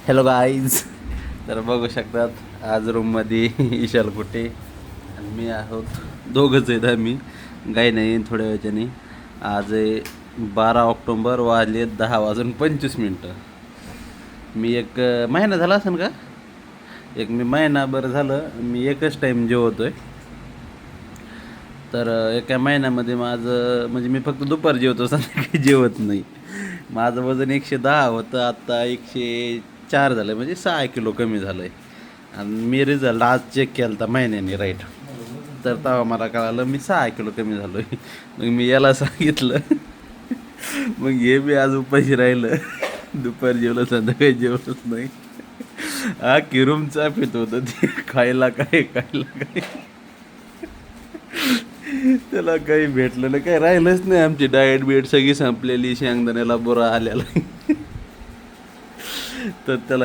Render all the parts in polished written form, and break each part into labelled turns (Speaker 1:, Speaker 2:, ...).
Speaker 1: Hello guys. तर बघू शकतात आज रूममध्ये इशाल कुठे आणि मी आहोत, दोघंच आहेत आम्ही. काही नाही, थोड्या वेळाने. आज आहे 12 ऑक्टोबर, वाजले 10:25. मी एक महिना झाला असेल का, मी महिनाभर झालं मी एकच टाईम जेवतोय. तर एका महिन्यामध्ये माझं म्हणजे मी फक्त दुपार जेवतो, संध्याकाळी जेवत नाही. माझं वजन 110 होतं, आत्ता 104 झालं, म्हणजे 6 किलो कमी झालं आहे. आणि मी रिझल्ट आज चेक केला होता महिन्याने, राईट. तर तेव्हा मला कळालं मी 6 किलो कमी झालो आहे. मग मी याला सांगितलं. मग हे बी आज उपाशी राहिलं. दुपार जेवलं, संध्याकाळी जेवलंच नाही. हा किरूम पित होतं ते, खायला काय खायला काय. त्याला काही भेटलं नाही, काही राहिलंच नाही. आमची डाएट बीट सगळी संपलेली, शेंगदाण्याला बुरा आलेला. तर त्याला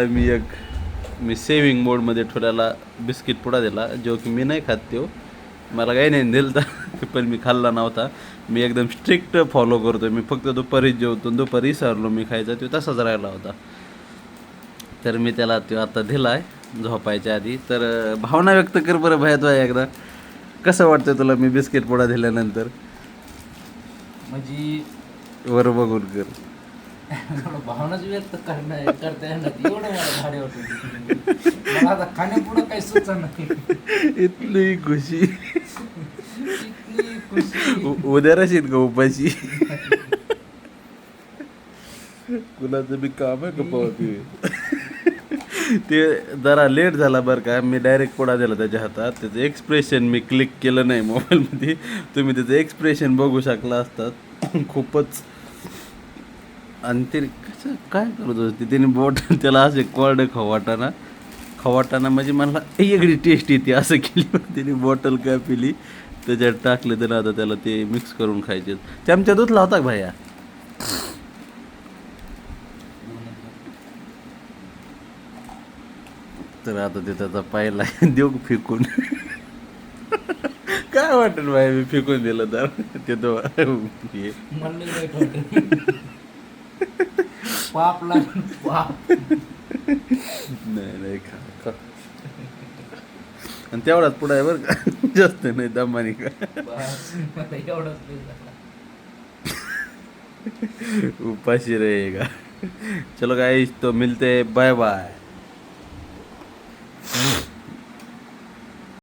Speaker 1: मी सेविंग मोडमध्ये ठेवलेला बिस्किट पुडा दिला, जो की मी नाही खात. तो मला काही नाही दिलं तर, पण मी खाल्ला नव्हता. मी एकदम स्ट्रिक्ट फॉलो करतो. मी फक्त दुपारीच जेवतो, दुपारी सरलो मी खायचा, तो तसाच राहिला होता. तर मी त्याला तो आता दिला आहे झोपायच्या आधी. तर भावना व्यक्त कर बरं भया, तो एकदा कसं वाटतं तुला मी बिस्किट पुडा दिल्यानंतर?
Speaker 2: म्हणजे
Speaker 1: वर बघून कर.
Speaker 2: भावनाच व्यक्त करता येणार एवढं मला भारी वाटत. मला आता खाण्यापुढं काही सुचत नाही.
Speaker 1: इतली खुशी.
Speaker 2: इतकी खुशी.
Speaker 1: उद्या रशीद का उपाशी? कुणाचं बी काम आहे का पावती? ते जरा लेट झाला बरं का. मी डायरेक्ट पुडा दिला त्याच्या हातात. त्याचं एक्सप्रेशन मी क्लिक केलं नाही मोबाईलमध्ये. तुम्ही त्याचं एक्सप्रेशन बघू शकला असतात. खूपच. आणि ते कसं काय करत होतं त्याने बोट, त्याला असे कोरडे खवाटाना म्हणजे मला वेगळी टेस्ट येते असं केली. त्याने बॉटल काय पिली, त्याच्यात टाकलं. तर आता त्याला ते मिक्स करून खायचे. चमचा धुतला होता का भाया? तर आता ते त्याचा पाहिला देऊ फेकून. काय वाटेल भाई, मी फेकून दिलं तर ते तो हे.
Speaker 2: म्हणलं वाईट वाटत. पाप लागून पाप.
Speaker 1: नाही खा खा. आणि तेवढाच पुढं आहे बरं का, जास्त नाही दमानी का.
Speaker 2: बस मला एवढंच झालं.
Speaker 1: उपाशी रहेगा. चलो गाइस, तो मिलते, बाय बाय.